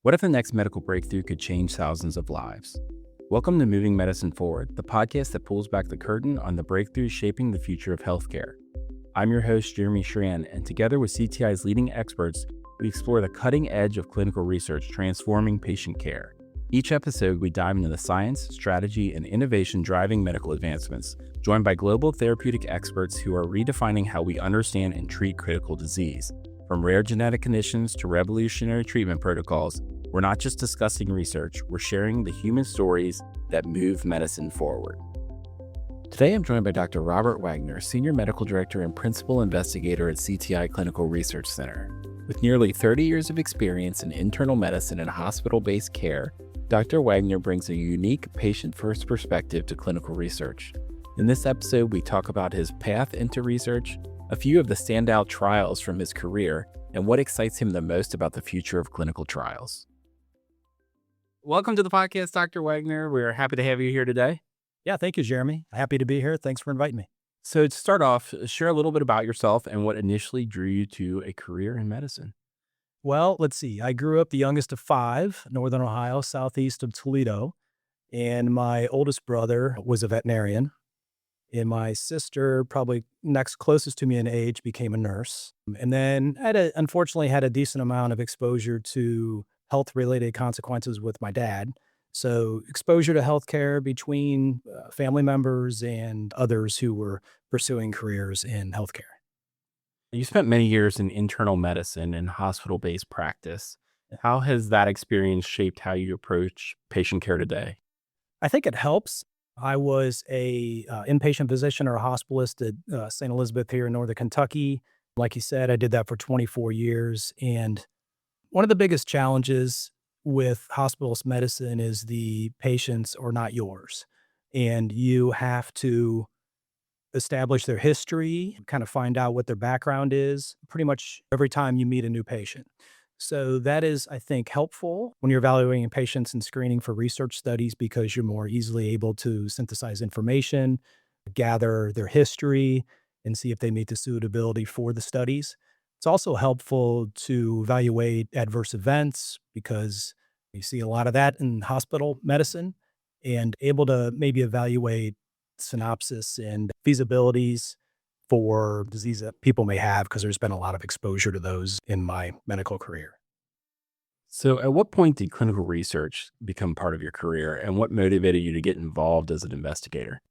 What if the next medical breakthrough could change thousands of lives? Welcome to Moving Medicine Forward, the podcast that pulls back the curtain on the breakthroughs shaping the future of healthcare. I'm your host, Jeremy Schran, and together with CTI's leading experts, we explore the cutting edge of clinical research transforming patient care. Each episode, we dive into the science, strategy, and innovation driving medical advancements, joined by global therapeutic experts who are redefining how we understand and treat critical disease. From rare genetic conditions to revolutionary treatment protocols, we're not just discussing research, we're sharing the human stories that move medicine forward. Today, I'm joined by Dr. Robert Wagner, Senior Medical Director and Principal Investigator at CTI Clinical Research Center. With nearly 30 years of experience in internal medicine and hospital-based care, Dr. Wagner brings a unique patient-first perspective to clinical research. In this episode, we talk about his path into research, a few of the standout trials from his career, and what excites him the most about the future of clinical trials. Welcome to the podcast, Dr. Wagner. We're happy to have you here today. Yeah, thank you, Jeremy. Happy to be here. Thanks for inviting me. So to start off, share a little bit about yourself and what initially drew you to a career in medicine. Well, let's see. I grew up the youngest of five, Northern Ohio, southeast of Toledo, and my oldest brother was a veterinarian. And my sister, probably next closest to me in age, became a nurse. And then unfortunately had a decent amount of exposure to health-related consequences with my dad. So exposure to healthcare between family members and others who were pursuing careers in healthcare. You spent many years in internal medicine and hospital-based practice. How has that experience shaped how you approach patient care today? I think it helps. I was a inpatient physician or a hospitalist at St. Elizabeth here in Northern Kentucky. Like you said, I did that for 24 years. And one of the biggest challenges with hospitalist medicine is the patients are not yours. And you have to establish their history, kind of find out what their background is pretty much every time you meet a new patient. So that is, I think, helpful when you're evaluating patients and screening for research studies because you're more easily able to synthesize information, gather their history, and see if they meet the suitability for the studies. It's also helpful to evaluate adverse events because you see a lot of that in hospital medicine and able to maybe evaluate synopsis and feasibilities for disease that people may have because there's been a lot of exposure to those in my medical career. So at what point did clinical research become part of your career, and what motivated you to get involved as an investigator?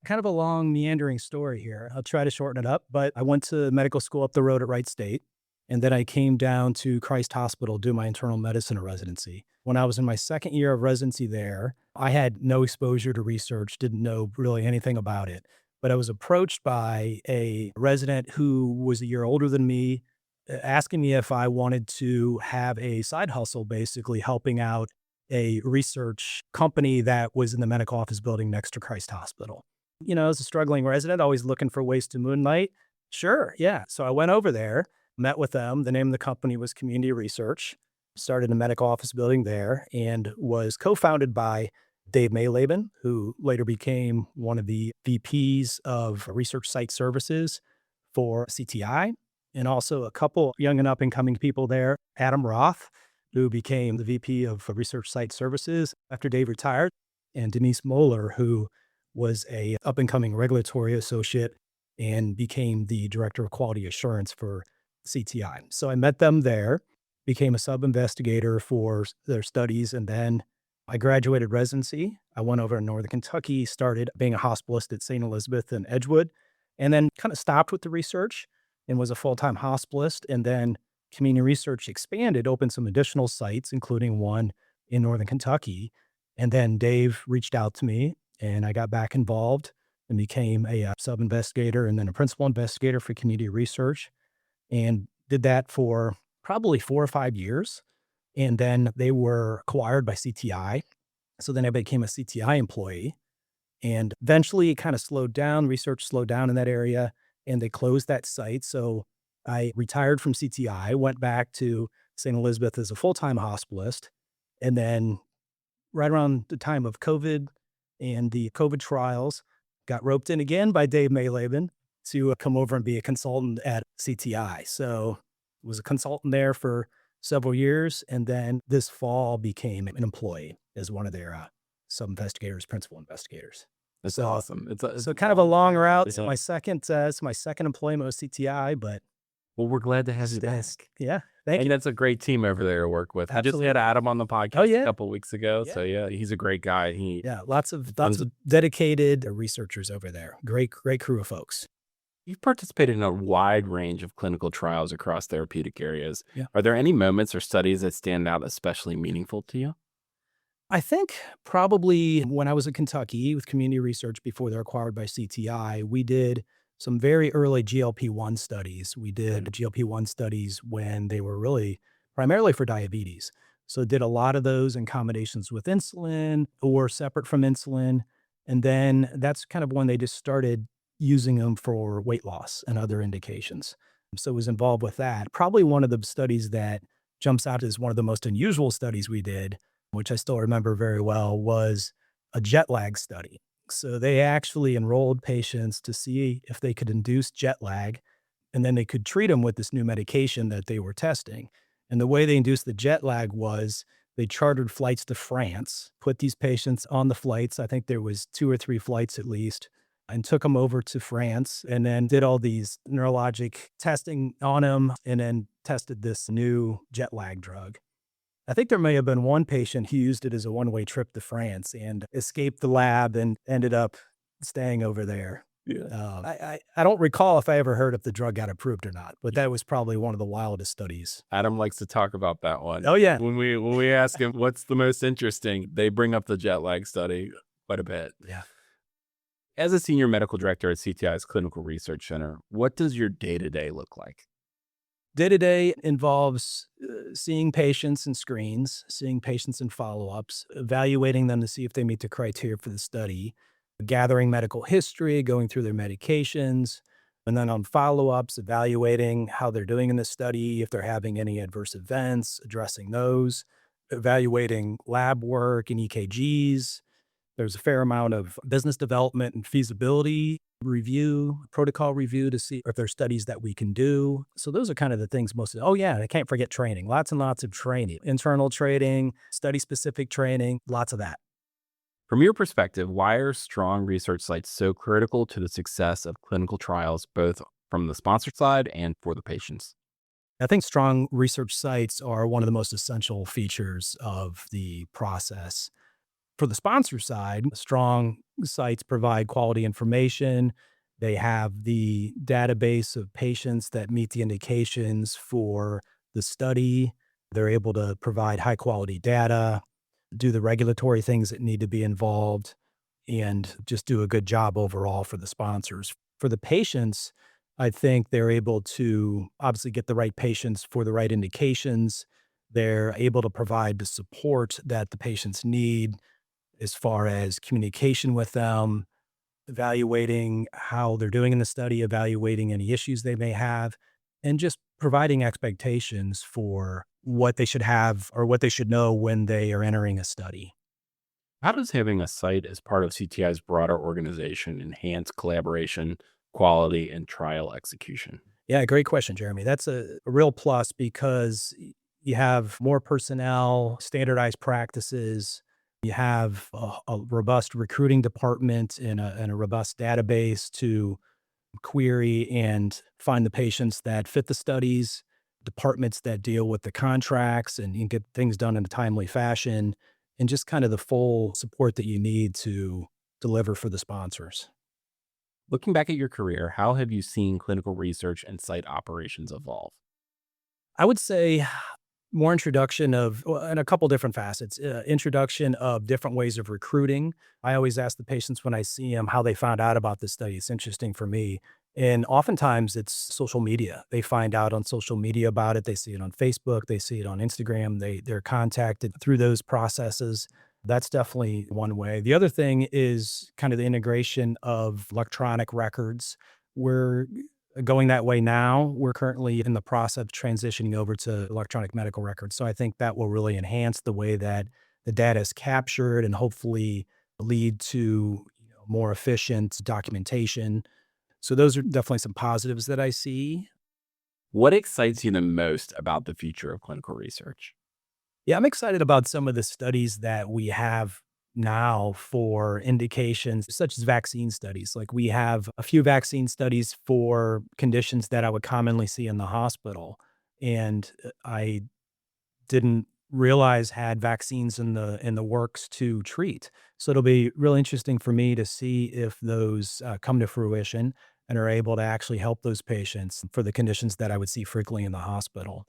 Kind of a long, meandering story here. I'll try to shorten it up, but I went to medical school up the road at Wright State, and then I came down to Christ Hospital to do my internal medicine residency. When I was in my second year of residency there, I had no exposure to research, didn't know really anything about it. But I was approached by a resident who was a year older than me, asking me if I wanted to have a side hustle, basically helping out a research company that was in the medical office building next to Christ Hospital. You know, as a struggling resident, always looking for ways to moonlight. Sure, yeah. So I went over there, met with them. The name of the company was Community Research, started a medical office building there, and was co-founded by Dave Mayleben, who later became one of the VPs of Research Site Services for CTI, and also a couple young and up-and-coming people there, Adam Roth, who became the VP of Research Site Services after Dave retired, and Denise Moeller, who was a up-and-coming regulatory associate and became the Director of Quality Assurance for CTI. So I met them there, became a sub-investigator for their studies, and then I graduated residency. I went over to Northern Kentucky, started being a hospitalist at St. Elizabeth and Edgewood, and then kind of stopped with the research and was a full-time hospitalist. And then community research expanded, opened some additional sites, including one in Northern Kentucky. And then Dave reached out to me, and I got back involved and became a sub-investigator and then a principal investigator for community research, and did that for probably 4 or 5 years. And then they were acquired by CTI. So then I became a CTI employee, and eventually it kind of slowed down. Research slowed down in that area, and they closed that site. So I retired from CTI, went back to St. Elizabeth as a full-time hospitalist. And then right around the time of COVID and the COVID trials, got roped in again by Dave Mayleben to come over and be a consultant at CTI. So was a consultant there for several years. And then this fall became an employee as one of their sub-investigators, principal investigators. That's So, awesome. so kind of a long route. Yeah. It's my second employment with CTI, but Well, we're glad to have you back. yeah, thank And you. that's a great team over there to work with. We just Absolutely. had Adam on the Oh, podcast a yeah. couple weeks ago. Yeah. So yeah, he's a great guy. Yeah, lots of Tons of- dedicated researchers over there. Great crew of folks. You've participated in a wide range of clinical trials across therapeutic areas. Yeah. Are there any moments or studies that stand out especially meaningful to you? I think probably when I was in Kentucky with community research before they're acquired by CTI, we did some very early GLP-1 studies. We did GLP-1 studies when they were really primarily for diabetes. So did a lot of those in combinations with insulin or separate from insulin. And then that's kind of when they just started using them for weight loss and other indications. So was involved with that. Probably one of the studies that jumps out as one of the most unusual studies we did, which I still remember very well, was a jet lag study. So they actually enrolled patients to see if they could induce jet lag, and then they could treat them with this new medication that they were testing. And the way they induced the jet lag was they chartered flights to France, put these patients on the flights. I think there was 2 or 3 flights at least, and took them over to France and then did all these neurologic testing on them and then tested this new jet lag drug. I think there may have been one patient who used it as a one-way trip to France and escaped the lab and ended up staying over there. Yeah. I don't recall if I ever heard if the drug got approved or not, but that was probably one of the wildest studies. Adam likes to talk about that one. Oh, yeah. When we ask him what's the most interesting, they bring up the jet lag study quite a bit. Yeah. As a senior medical director at CTI's Clinical Research Center, what does your day-to-day look like? Day-to-day involves seeing patients in screens, seeing patients in follow-ups, evaluating them to see if they meet the criteria for the study, gathering medical history, going through their medications, and then on follow-ups, evaluating how they're doing in the study, if they're having any adverse events, addressing those, evaluating lab work and EKGs. There's a fair amount of business development and feasibility review, protocol review to see if there's studies that we can do. So those are kind of the things oh yeah, I can't forget training. Lots and lots of training, internal training, study-specific training, lots of that. From your perspective, why are strong research sites so critical to the success of clinical trials, both from the sponsor side and for the patients? I think strong research sites are one of the most essential features of the process. For the sponsor side, strong sites provide quality information. They have the database of patients that meet the indications for the study. They're able to provide high quality data, do the regulatory things that need to be involved, and just do a good job overall for the sponsors. For the patients, I think they're able to obviously get the right patients for the right indications. They're able to provide the support that the patients need as far as communication with them, evaluating how they're doing in the study, evaluating any issues they may have, and just providing expectations for what they should have or what they should know when they are entering a study. How does having a site as part of CTI's broader organization enhance collaboration, quality, and trial execution? Yeah, great question, Jeremy. That's a real plus because you have more personnel, standardized practices. You have a robust recruiting department and a robust database to query and find the patients that fit the studies, departments that deal with the contracts and you get things done in a timely fashion, and just kind of the full support that you need to deliver for the sponsors. Looking back at your career, how have you seen clinical research and site operations evolve? I would say more introduction of, well, and a couple different facets, introduction of different ways of recruiting. I always ask the patients when I see them how they found out about this study. It's interesting for me. And oftentimes it's social media. They find out on social media about it. They see it on Facebook. They see it on Instagram. They're contacted through those processes. That's definitely one way. The other thing is kind of the integration of electronic records. We're going that way now. We're currently in the process of transitioning over to electronic medical records. So I think that will really enhance the way that the data is captured and hopefully lead to more efficient documentation. So those are definitely some positives that I see. What excites you the most about the future of clinical research? Yeah, I'm excited about some of the studies that we have now for indications such as vaccine studies. Like we have a few vaccine studies for conditions that I would commonly see in the hospital. And I didn't realize had vaccines in the works to treat. So it'll be really interesting for me to see if those come to fruition and are able to actually help those patients for the conditions that I would see frequently in the hospital.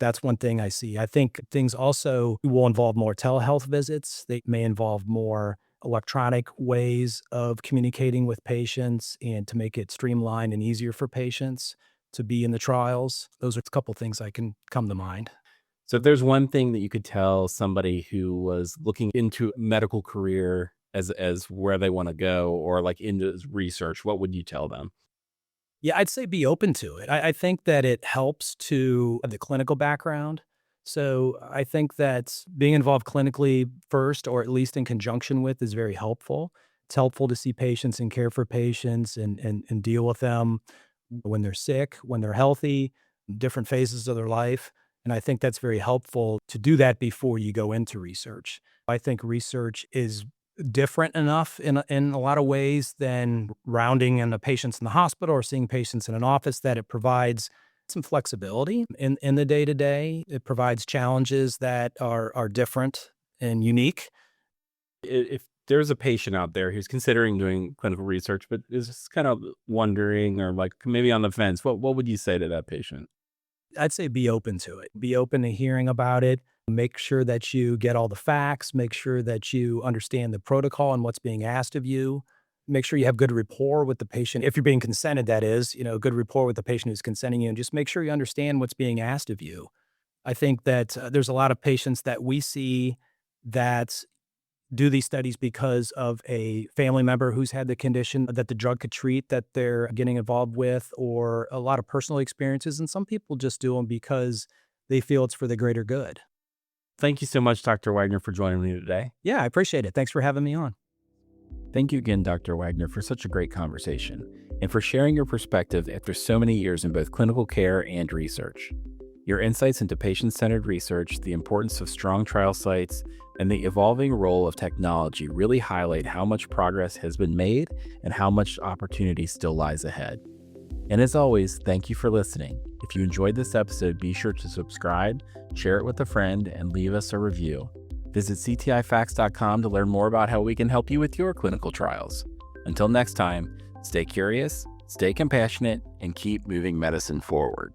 That's one thing I see. I think things also will involve more telehealth visits. They may involve more electronic ways of communicating with patients and to make it streamlined and easier for patients to be in the trials. Those are a couple things I can come to mind. So if there's one thing that you could tell somebody who was looking into a medical career as where they want to go or like into research, what would you tell them? Yeah, I'd say be open to it. I think that it helps to have the clinical background. So I think that being involved clinically first, or at least in conjunction with, is very helpful. It's helpful to see patients and care for patients and deal with them when they're sick, when they're healthy, different phases of their life. And I think that's very helpful to do that before you go into research. I think research is different enough in a lot of ways than rounding in the patients in the hospital or seeing patients in an office that it provides some flexibility in the day to day. It provides challenges that are different and unique. If there's a patient out there who's considering doing clinical research, but is just kind of wondering or like maybe on the fence, what would you say to that patient? I'd say be open to it. Be open to hearing about it. Make sure that you get all the facts. Make sure that you understand the protocol and what's being asked of you. Make sure you have good rapport with the patient. If you're being consented, that is, good rapport with the patient who's consenting you, and just make sure you understand what's being asked of you. I think that there's a lot of patients that we see that do these studies because of a family member who's had the condition that the drug could treat that they're getting involved with, or a lot of personal experiences. And some people just do them because they feel it's for the greater good. Thank you so much, Dr. Wagner, for joining me today. Yeah, I appreciate it. Thanks for having me on. Thank you again, Dr. Wagner, for such a great conversation and for sharing your perspective after so many years in both clinical care and research. Your insights into patient-centered research, the importance of strong trial sites, and the evolving role of technology really highlight how much progress has been made and how much opportunity still lies ahead. And as always, thank you for listening. If you enjoyed this episode, be sure to subscribe, share it with a friend, and leave us a review. Visit ctifacts.com to learn more about how we can help you with your clinical trials. Until next time, stay curious, stay compassionate, and keep moving medicine forward.